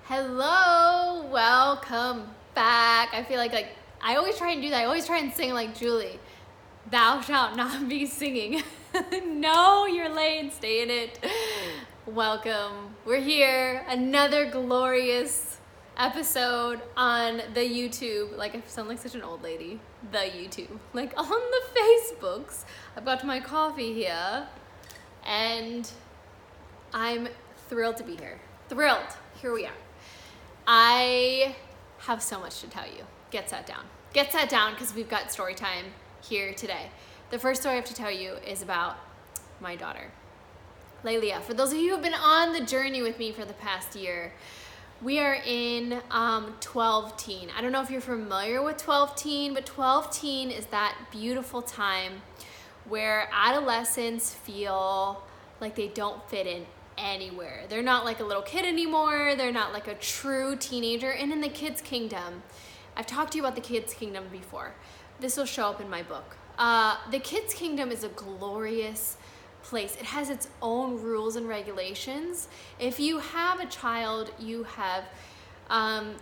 Hello, welcome back. I feel like I always try and do that. I always try and sing like Julie. Thou shalt not be singing. No, you're late. Stay in it. Welcome. We're here. Another glorious episode on the YouTube. Like I sound like such an old lady. The YouTube. Like on the Facebooks. I've got my coffee here. And I'm thrilled to be here. Thrilled. Here we are. I have so much to tell you. Get sat down. Get sat down because we've got story time here today. The first story I have to tell you is about my daughter, Laelia. For those of you who have been on the journey with me for the past year, we are in 12 teen. I don't know if you're familiar with 12 teen, but 12 teen is that beautiful time where adolescents feel like they don't fit in anywhere. They're not like a little kid anymore. They're not like a true teenager. And in the kids' kingdom, I've talked to you about the kids' kingdom before. This will show up in my book. The kids' kingdom is a glorious place. It has its own rules and regulations. If you have a child, you have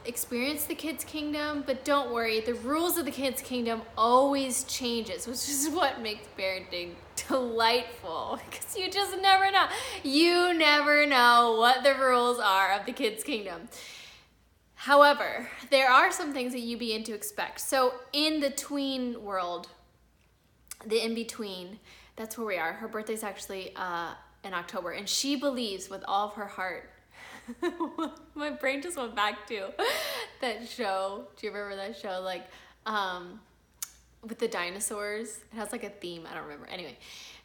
experienced the kids' kingdom, but don't worry, the rules of the kids' kingdom always changes, which is what makes parenting delightful, because you just never know. You never know what the rules are of the kids' kingdom. However, there are some things that you begin to expect. So in the tween world, the in-between, that's where we are. Her birthday's actually in October, and she believes with all of her heart. My brain just went back to that show. Do you remember that show? Like, with the dinosaurs. It has like a theme. I don't remember. Anyway,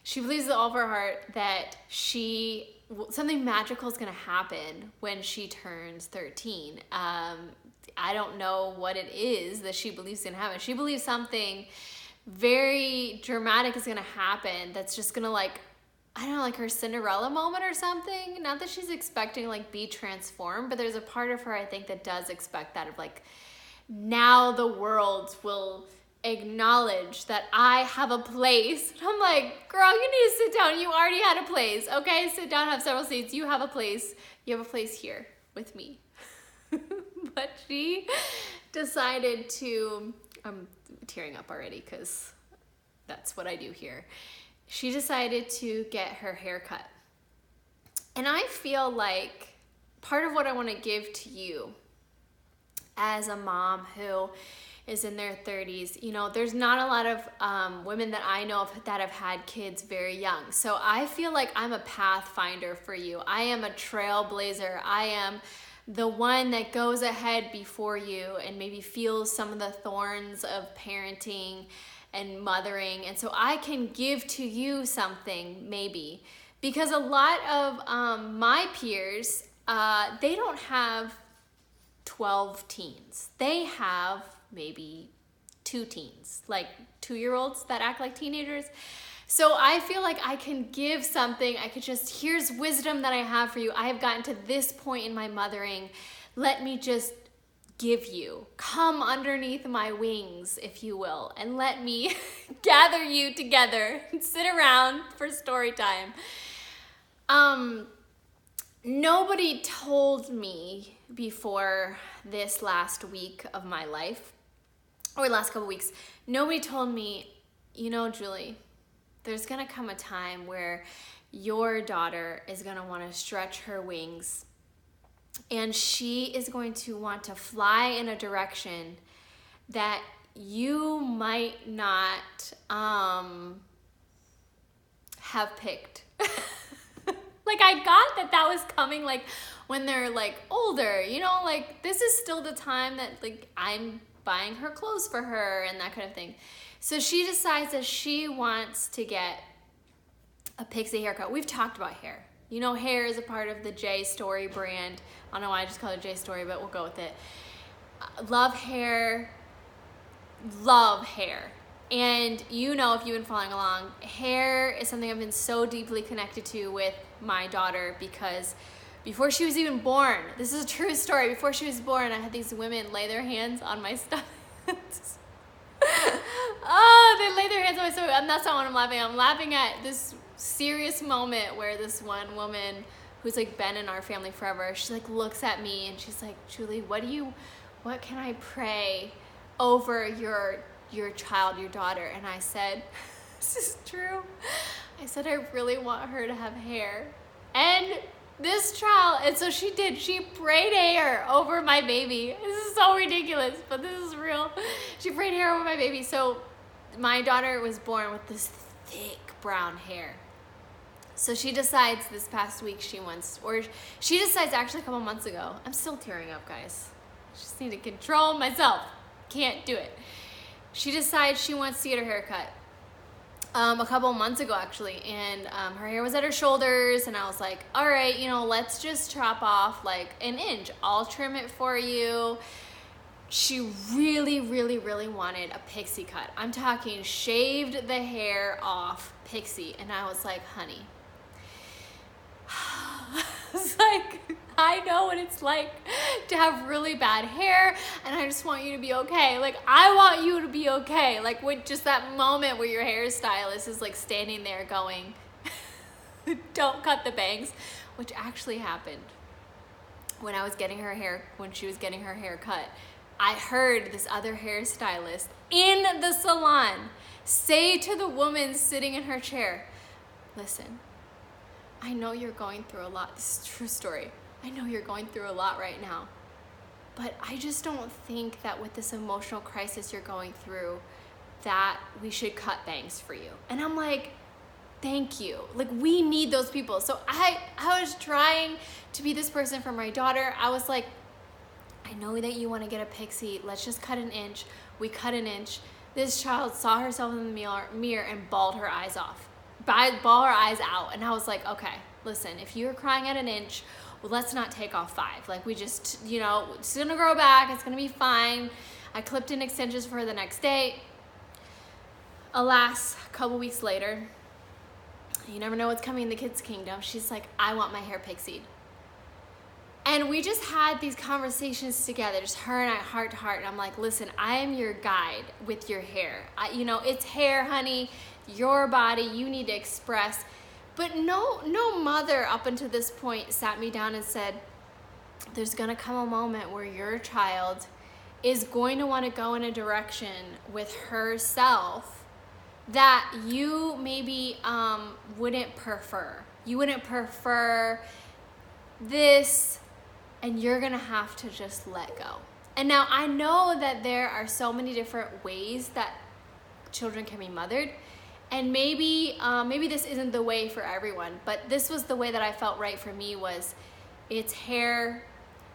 she believes with all of her heart that something magical is going to happen when she turns 13. I don't know what it is that she believes is going to happen. She believes something very dramatic is going to happen that's just going to like her Cinderella moment or something. Not that she's expecting like be transformed, but there's a part of her I think that does expect that, of like, now the world will acknowledge that I have a place. And I'm like, girl, you need to sit down. You already had a place. Okay, sit down, have several seats. You have a place. You have a place here with me. But she decided to, I'm tearing up already because that's what I do here. She decided to get her hair cut. And I feel like part of what I want to give to you as a mom who is in their 30s, you know, there's not a lot of women that I know of that have had kids very young. So I feel like I'm a pathfinder for you. I am a trailblazer. I am the one that goes ahead before you and maybe feels some of the thorns of parenting and mothering, and so I can give to you something maybe, because a lot of my peers, they don't have 12 teens. They have maybe 2 teens, like 2-year-olds that act like teenagers. So I feel like I can give something. I could just, here's wisdom that I have for you. I have gotten to this point in my mothering. Let me just give you, come underneath my wings, if you will, and let me gather you together and sit around for story time. Nobody told me before this last week of my life, or last couple weeks, nobody told me, you know, Julie, there's gonna come a time where your daughter is gonna wanna stretch her wings, and she is going to want to fly in a direction that you might not have picked. Like, I got that was coming, like, when they're, like, older, you know, like, this is still the time that, like, I'm buying her clothes for her and that kind of thing. So she decides that she wants to get a pixie haircut. We've talked about hair. You know, hair is a part of the J Story brand. I don't know why I just call it J Story, but we'll go with it. Love hair. Love hair. And you know, if you've been following along, hair is something I've been so deeply connected to with my daughter, because before she was even born, this is a true story, before she was born, I had these women lay their hands on my stomach. Oh, they lay their hands on my stomach. And that's not what I'm laughing at. I'm laughing at this serious moment where this one woman who who's like been in our family forever, she like looks at me and she's like, Julie, what can I pray over your child, your daughter? And I said, this is true. I said, I really want her to have hair. And this child, and so she did, she prayed hair over my baby. This is so ridiculous, but this is real. She prayed hair over my baby. So my daughter was born with this thick brown hair. So she decides this past week she decides actually a couple months ago. I'm still tearing up, guys. I just need to control myself. Can't do it. She decides she wants to get her hair cut. A couple months ago actually, and her hair was at her shoulders, and I was like, all right, let's just chop off like an inch. I'll trim it for you. She really, really, really wanted a pixie cut. I'm talking shaved the hair off pixie, and I was like, honey, it's like, I know what it's like to have really bad hair, and I just want you to be okay. Like, I want you to be okay. Like, with just that moment where your hairstylist is like standing there going, don't cut the bangs, which actually happened when she was getting her hair cut. I heard this other hairstylist in the salon say to the woman sitting in her chair, listen, I know you're going through a lot. This is a true story. I know you're going through a lot right now, but I just don't think that with this emotional crisis you're going through that we should cut bangs for you. And I'm like, thank you. Like, we need those people. So I was trying to be this person for my daughter. I was like, I know that you want to get a pixie. Let's just cut an inch. We cut an inch. This child saw herself in the mirror and bawled her eyes off. Bawl her eyes out. And I was like, okay, listen, if you're crying at an inch, well, let's not take off 5. Like, we just, it's gonna grow back. It's gonna be fine. I clipped in extensions for her the next day. Alas, a couple weeks later, you never know what's coming in the kids' kingdom. She's like, I want my hair pixied. And we just had these conversations together, just her and I, heart to heart. And I'm like, listen, I am your guide with your hair. It's hair, honey, your body, you need to express. But no mother up until this point sat me down and said, there's gonna come a moment where your child is going to want to go in a direction with herself that you maybe wouldn't prefer. You wouldn't prefer this, and you're gonna have to just let go. And now I know that there are so many different ways that children can be mothered. And maybe this isn't the way for everyone, but this was the way that I felt right for me. Was it's hair.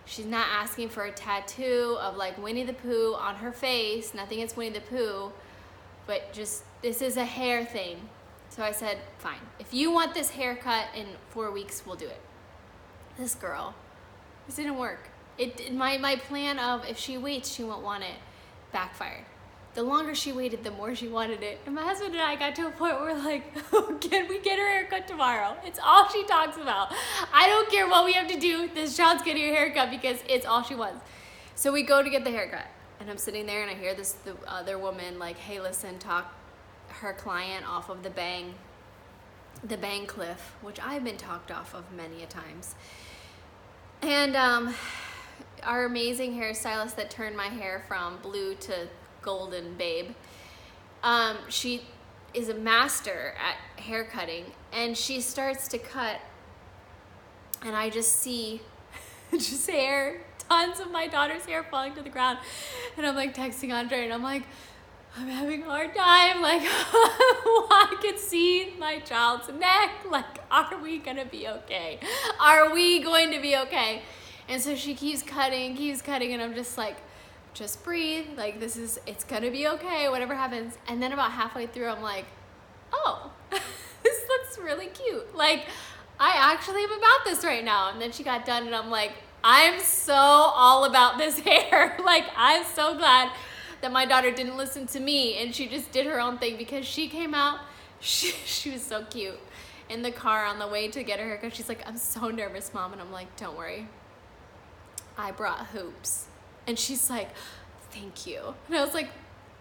She's not asking for a tattoo of like Winnie the Pooh on her face. Nothing against Winnie the Pooh, but just this is a hair thing. So I said, fine. If you want this haircut in 4 weeks, we'll do it. This girl, this didn't work. My plan of if she waits, she won't want it, backfired. The longer she waited, the more she wanted it. And my husband and I got to a point where we're like, oh, can we get her haircut tomorrow? It's all she talks about. I don't care what we have to do. This child's getting her haircut because it's all she wants. So we go to get the haircut. And I'm sitting there and I hear the other woman like, hey, listen, talk her client off of the bang cliff, which I've been talked off of many a times. And our amazing hairstylist that turned my hair from blue to golden babe, she is a master at hair cutting, and she starts to cut, and I just see just hair, tons of my daughter's hair falling to the ground, and I'm like texting Andre, and I'm like, I'm having a hard time, like, I can see my child's neck, like, are we gonna be okay? Are we going to be okay? And so she keeps cutting, and I'm just like, just breathe, like it's gonna be okay, whatever happens. And then about halfway through, I'm like, oh, this looks really cute. Like, I actually am about this right now. And then she got done and I'm like, I'm so all about this hair. Like, I'm so glad that my daughter didn't listen to me and she just did her own thing, because she came out, she was so cute in the car on the way to get her haircut. She's like, I'm so nervous, Mom. And I'm like, don't worry, I brought hoops. And she's like, thank you. And I was like,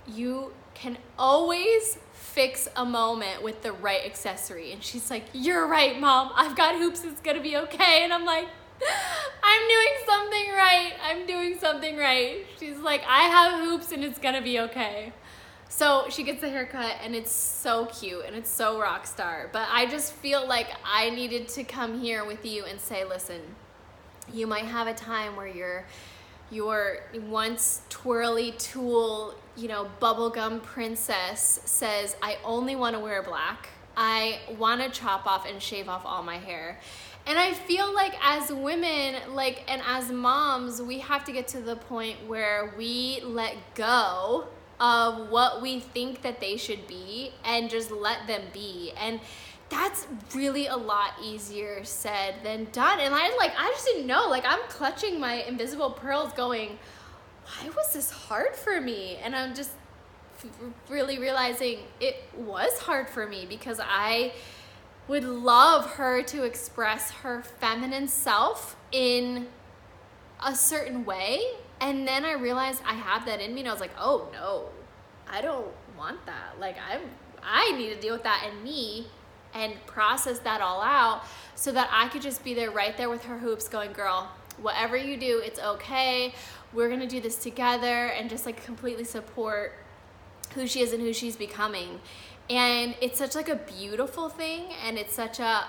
you can always fix a moment with the right accessory. And she's like, you're right, Mom. I've got hoops. It's going to be okay. And I'm like, I'm doing something right. I'm doing something right. She's like, I have hoops and it's going to be okay. So she gets the haircut and it's so cute and it's so rock star. But I just feel like I needed to come here with you and say, listen, you might have a time where your once twirly tool, bubblegum princess says, I only want to wear black. I want to chop off and shave off all my hair. And I feel like as women, and as moms, we have to get to the point where we let go of what we think that they should be and just let them be. And that's really a lot easier said than done. And I just didn't know, I'm clutching my invisible pearls going, why was this hard for me? And I'm just really realizing it was hard for me because I would love her to express her feminine self in a certain way. And then I realized I have that in me and I was like, oh no, I don't want that. I need to deal with that in me and process that all out so that I could just be there right there with her hoops going, girl, whatever you do, it's okay. We're gonna do this together, and just completely support who she is and who she's becoming. And it's such a beautiful thing, and it's such a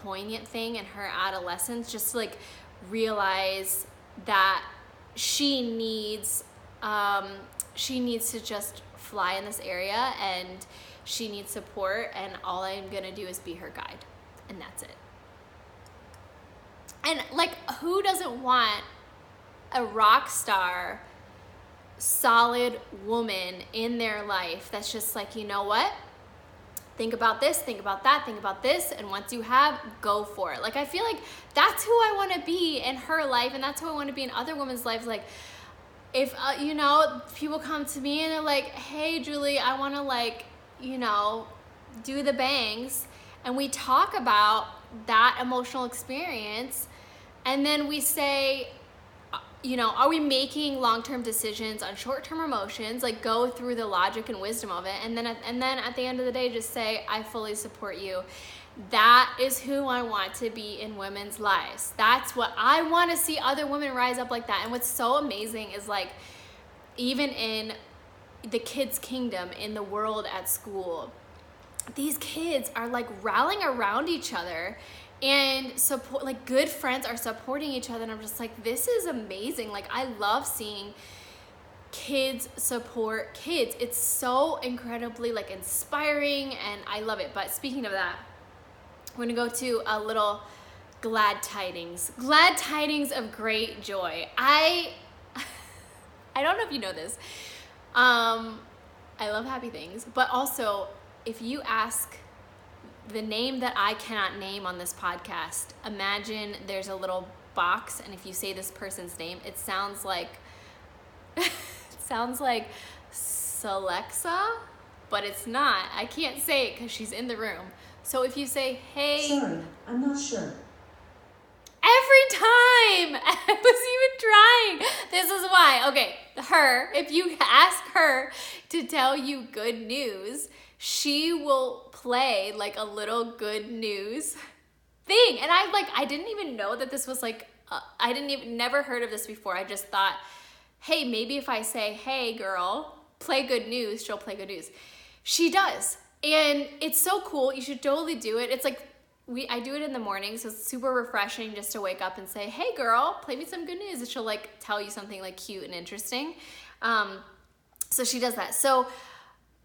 poignant thing in her adolescence, just to realize that she needs to just fly in this area, and she needs support, and all I'm gonna do is be her guide, and that's it. And who doesn't want a rock star, solid woman in their life that's just you know what? Think about this, think about that, think about this, and once you have, go for it. I feel like that's who I want to be in her life, and that's who I want to be in other women's lives. If people come to me and they're like, hey Julie, I want to do the bangs, and we talk about that emotional experience, and then we say, are we making long-term decisions on short-term emotions? Go through the logic and wisdom of it, and then at the end of the day, just say, I fully support you. That is who I want to be in women's lives. That's what I want to see, other women rise up like that. And what's so amazing is even in the kids' kingdom, in the world at school, these kids are rallying around each other and support, good friends are supporting each other. And I'm just this is amazing. I love seeing kids support kids. It's so incredibly inspiring, and I love it. But speaking of that, we're gonna go to a little glad tidings of great joy. I don't know if you know this. I love happy things, but also if you ask the name that I cannot name on this podcast, imagine there's a little box, and if you say this person's name, it sounds like Celexa, but it's not. I can't say it because she's in the room. So if you say, hey... Sorry, I'm not sure. Every time! I was even trying. This is why. Okay, if you ask her to tell you good news, she will play a little good news thing. And I didn't even know that this was never heard of this before. I just thought, hey, maybe if I say, hey girl, play good news, she'll play good news. She does. And it's so cool. You should totally do it. It's I do it in the morning, so it's super refreshing just to wake up and say, hey girl, play me some good news. And she'll tell you something cute and interesting. So she does that. So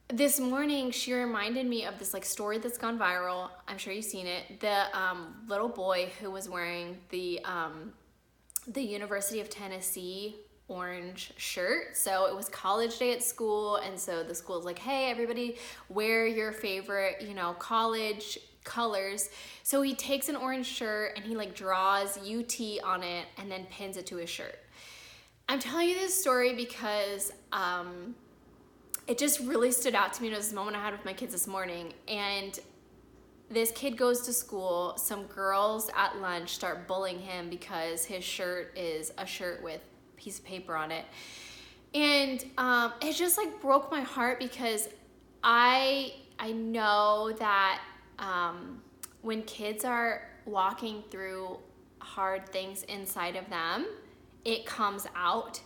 this morning, she reminded me of this story that's gone viral. I'm sure you've seen it. The little boy who was wearing the University of Tennessee orange shirt. So it was college day at school, and so the school's hey, everybody wear your favorite, college colors. So he takes an orange shirt and he draws UT on it and then pins it to his shirt. I'm telling you this story because it just really stood out to me. It was this moment I had with my kids this morning, and this kid goes to school. Some girls at lunch start bullying him because his shirt is a shirt with a piece of paper on it. And it just like broke my heart because I know that when kids are walking through hard things inside of them, it comes out,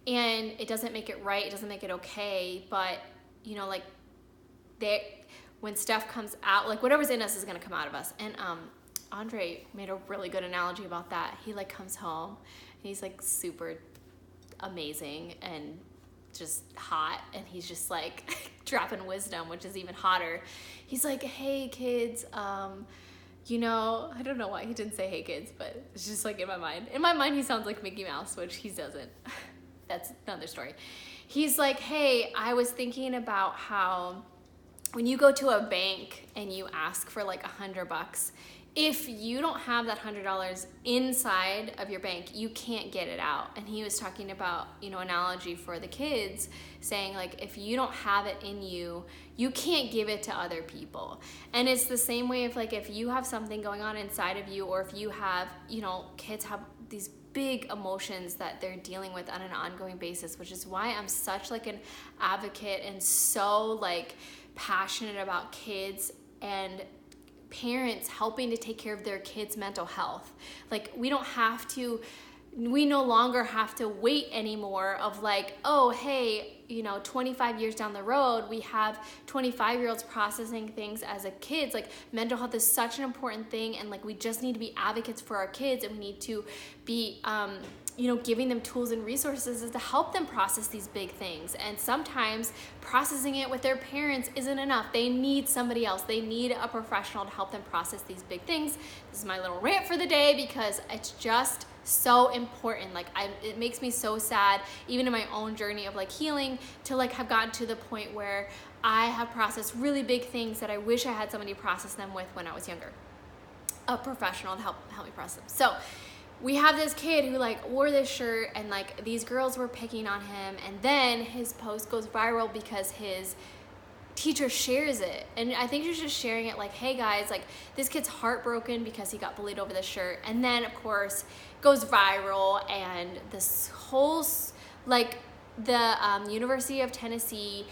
and it doesn't make it right, it doesn't make it okay, but you know, like when stuff comes out, like whatever's in us is gonna come out of us. And Andre made a really good analogy about that. He like comes home and he's like super amazing and just hot, and he's just like dropping wisdom, which is even hotter. He's like, hey kids, you know, I don't know why he didn't say hey kids, but it's just like in my mind. In my mind, he sounds like Mickey Mouse, which he doesn't. That's another story. He's like, hey, I was thinking about how when you go to a bank and you ask for like $100, if you don't have that $100 inside of your bank, you can't get it out. And he was talking about, you know, analogy for the kids, saying like, if you don't have it in you, you can't give it to other people. And it's the same way if like, if you have something going on inside of you, or if you have, you know, kids have these big emotions that they're dealing with on an ongoing basis, which is why I'm such like an advocate and so like passionate about kids and parents helping to take care of their kids' mental health. Like we no longer have to wait anymore of like, oh, hey, you know, 25 years down the road, we have 25-year-olds processing things as a kids. Like mental health is such an important thing, and like we just need to be advocates for our kids, and we need to be you know, giving them tools and resources to help them process these big things. And sometimes processing it with their parents isn't enough. They need somebody else. They need a professional to help them process these big things. This is my little rant for the day because it's just so important. Like it makes me so sad, even in my own journey of like healing, to like have gotten to the point where I have processed really big things that I wish I had somebody process them with when I was younger. A professional to help me process them. So we have this kid who like wore this shirt, and like these girls were picking on him, and then his post goes viral because his teacher shares it. And I think she's just sharing it like, hey guys, like this kid's heartbroken because he got bullied over this shirt. And then of course goes viral, and this whole like the University of Tennessee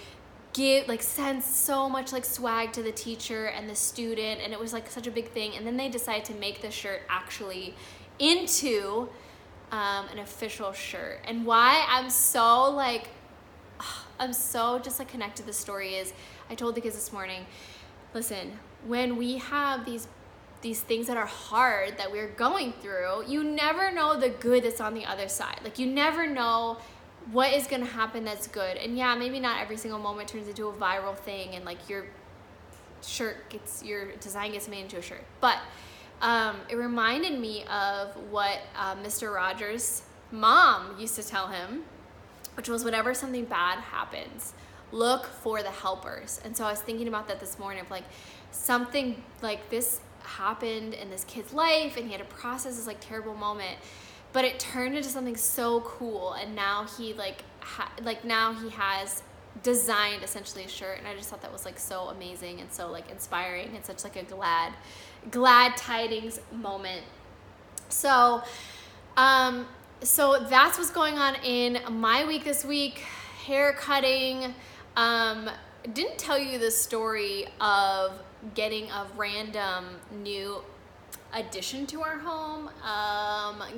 sends so much like swag to the teacher and the student, and it was like such a big thing. And then they decide to make the shirt actually into an official shirt. And why I'm so like, I'm so just like connected to the story is, I told the kids this morning, listen, when we have these things that are hard that we're going through, you never know the good that's on the other side. Like you never know what is gonna happen that's good. And yeah, maybe not every single moment turns into a viral thing and like your design gets made into a shirt. But it reminded me of what Mr. Rogers' mom used to tell him, which was whenever something bad happens, look for the helpers. And so I was thinking about that this morning, of like something like this happened in this kid's life, and he had to process this like terrible moment, but it turned into something so cool. And now he now he has designed essentially a shirt, and I just thought that was like so amazing and so like inspiring, and such like a glad tidings moment. So so that's what's going on in my week this week. Hair cutting. Didn't tell you the story of getting a random new addition to our home.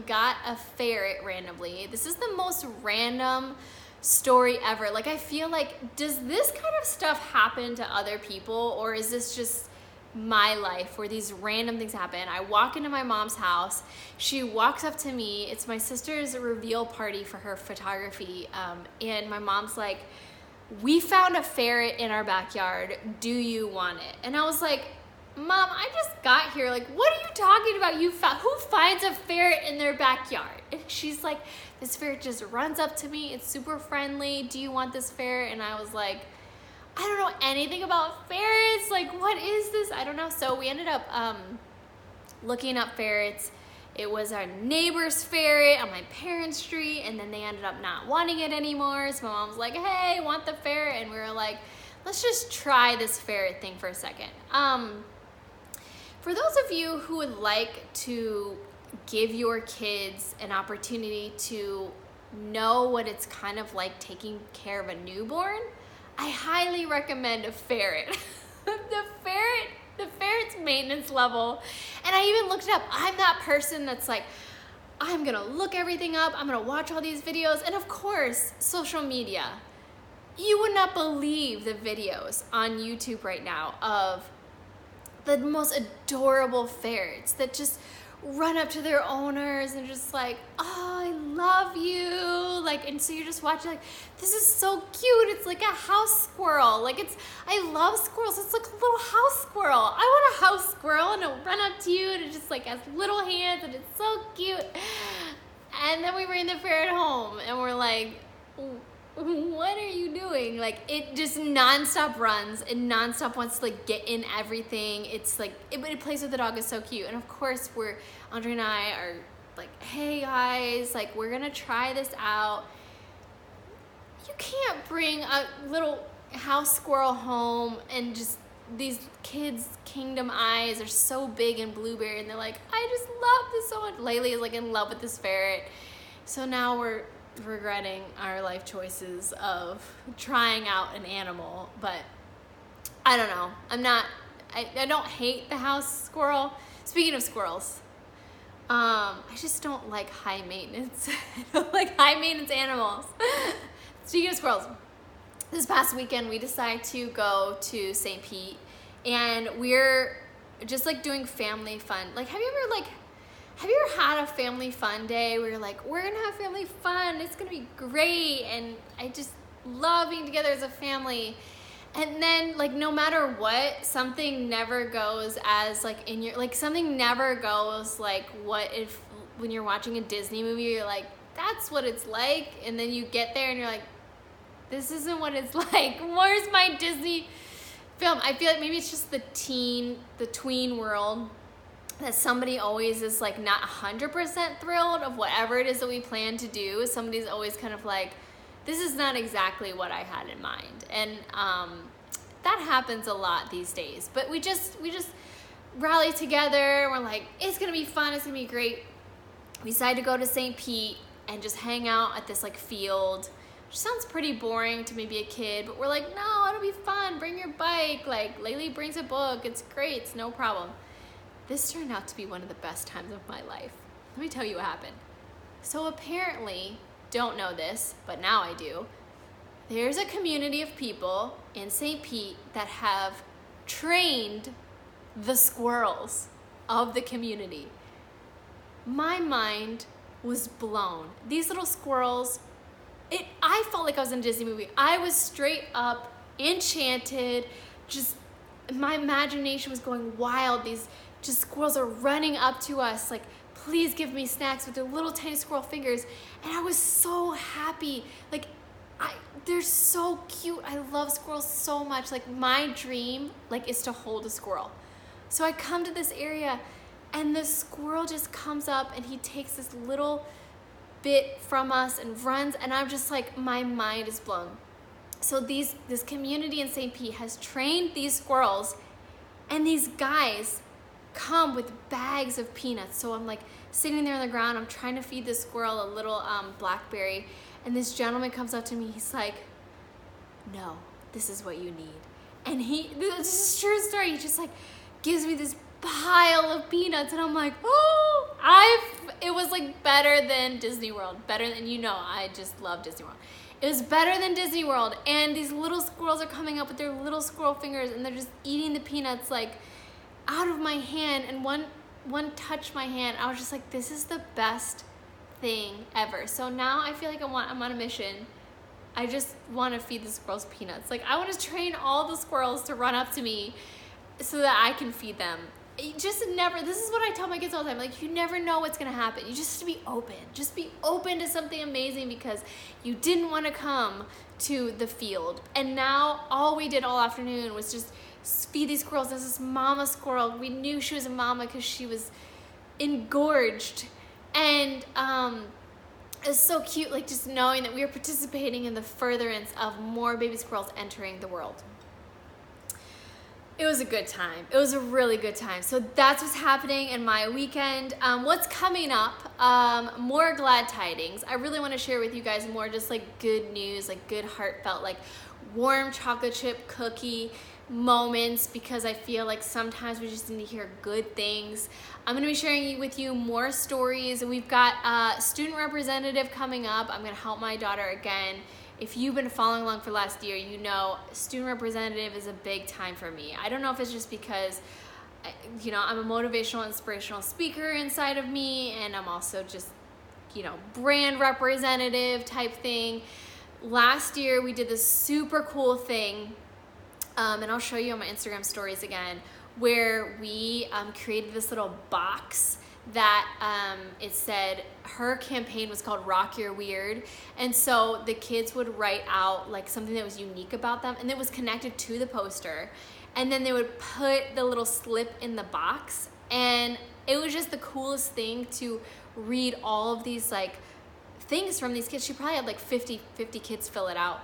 Got a ferret randomly. This is the most random story ever. Like I feel like, does this kind of stuff happen to other people, or is this just my life where these random things happen? I walk into my mom's house, she walks up to me, it's my sister's reveal party for her photography, and my mom's like, we found a ferret in our backyard, do you want it? And I was like, Mom, I just got here, like what are you talking about? Who finds a ferret in their backyard? And she's like, this ferret just runs up to me, it's super friendly, do you want this ferret? And I was like, I don't know anything about ferrets. Like, what is this? I don't know. So we ended up looking up ferrets. It was our neighbor's ferret on my parents' street, and then they ended up not wanting it anymore. So my mom was like, hey, want the ferret? And we were like, let's just try this ferret thing for a second. For those of you who would like to give your kids an opportunity to know what it's kind of like taking care of a newborn, I highly recommend a ferret. The ferret's maintenance level. And I even looked it up. I'm that person that's like, I'm gonna look everything up. I'm gonna watch all these videos. And of course, social media. You would not believe the videos on YouTube right now of the most adorable ferrets that just run up to their owners and just like, oh, I love you. Like, and so you're just watching like, this is so cute. It's like a house squirrel. Like I love squirrels. It's like a little house squirrel. I want a house squirrel and it'll run up to you and it just like has little hands and it's so cute. And then we bring the ferret home and we're like, what are you doing? Like, it just nonstop runs and nonstop wants to like get in everything. It's like, it plays with the dog. Is so cute. And of course Andre and I are like, hey guys, like we're gonna try this out. You can't bring a little house squirrel home and just, these kids' kingdom eyes are so big and blueberry and they're like, I just love this so much. Laelia is like in love with this ferret. So now we're regretting our life choices of trying out an animal, but I don't know. I don't hate the house squirrel. Speaking of squirrels, I just don't like high maintenance. I don't like high maintenance animals. Speaking of squirrels, this past weekend we decided to go to St. Pete and we're just like doing family fun. Like, have you ever had a family fun day where you're like, we're gonna have family fun, it's gonna be great, and I just love being together as a family. And then like no matter what, something never goes as like in your, like something never goes like what if when you're watching a Disney movie, you're like, that's what it's like, and then you get there and you're like, this isn't what it's like. Where's my Disney film? I feel like maybe it's just the tween world, that somebody always is like not 100% thrilled of whatever it is that we plan to do. Somebody's always kind of like, this is not exactly what I had in mind. And that happens a lot these days. But we just rally together. We're like, it's gonna be fun, it's gonna be great. We decided to go to St. Pete and just hang out at this like field, which sounds pretty boring to maybe a kid, but we're like, no, it'll be fun, bring your bike. Like, Laelia brings a book, it's great, it's no problem. This turned out to be one of the best times of my life. Let me tell you what happened. So apparently, don't know this, but now I do, there's a community of people in St. Pete that have trained the squirrels of the community. My mind was blown. These little squirrels, I felt like I was in a Disney movie. I was straight up enchanted, just my imagination was going wild. These just squirrels are running up to us like, please give me snacks with their little tiny squirrel fingers. And I was so happy. Like, they're so cute. I love squirrels so much. Like, my dream like is to hold a squirrel. So I come to this area and the squirrel just comes up and he takes this little bit from us and runs, and I'm just like, my mind is blown. So this community in St. Pete has trained these squirrels, and these guys come with bags of peanuts. So I'm like sitting there on the ground, I'm trying to feed this squirrel a little blackberry, and this gentleman comes up to me, he's like, no, this is what you need. And this is a true story, he just like gives me this pile of peanuts, and I'm like, oh, it was like better than Disney World, better than, I just love Disney World. It was better than Disney World, and these little squirrels are coming up with their little squirrel fingers, and they're just eating the peanuts like out of my hand, and one touched my hand. I was just like, this is the best thing ever. So now I feel like I'm on a mission. I just want to feed the squirrels peanuts. Like, I want to train all the squirrels to run up to me so that I can feed them. This is what I tell my kids all the time, like, you never know what's gonna happen. You just have to be open. Just be open to something amazing because you didn't want to come to the field. And now all we did all afternoon was just feed these squirrels. There's this mama squirrel. We knew she was a mama because she was engorged. And it was so cute, like, just knowing that we were participating in the furtherance of more baby squirrels entering the world. It was a good time. It was a really good time. So that's what's happening in my weekend. What's coming up? More glad tidings. I really want to share with you guys more just like good news, like good heartfelt, like warm chocolate chip cookie moments, because I feel like sometimes we just need to hear good things. I'm going to be sharing with you more stories. We've got a student representative coming up. I'm going to help my daughter again. If you've been following along for last year, you know student representative is a big time for me. I don't know if it's just because, you know, I'm a motivational, inspirational speaker inside of me, and I'm also just, you know, brand representative type thing. Last year, we did this super cool thing, and I'll show you on my Instagram stories again, where we created this little box that it said, her campaign was called Rock Your Weird, and so the kids would write out like something that was unique about them, and it was connected to the poster, and then they would put the little slip in the box, and it was just the coolest thing to read all of these like things from these kids. She probably had like 50 kids fill it out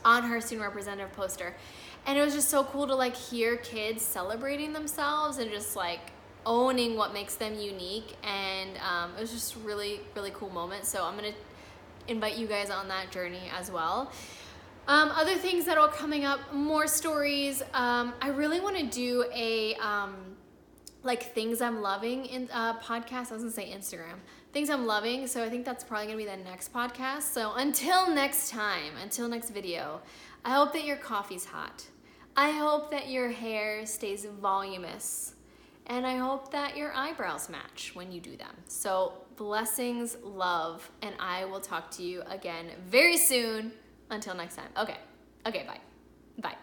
on her student representative poster, and it was just so cool to like hear kids celebrating themselves and just like owning what makes them unique, and it was just really cool moment. So I'm gonna invite you guys on that journey as well. Other things that are coming up, more stories. I really want to do a like things I'm loving in podcast. I was gonna say Instagram, things I'm loving. So I think that's probably gonna be the next podcast. So until next time, until next video, I hope that your coffee's hot. I hope that your hair stays voluminous. And I hope that your eyebrows match when you do them. So blessings, love, and I will talk to you again very soon. Until next time. Okay, bye. Bye.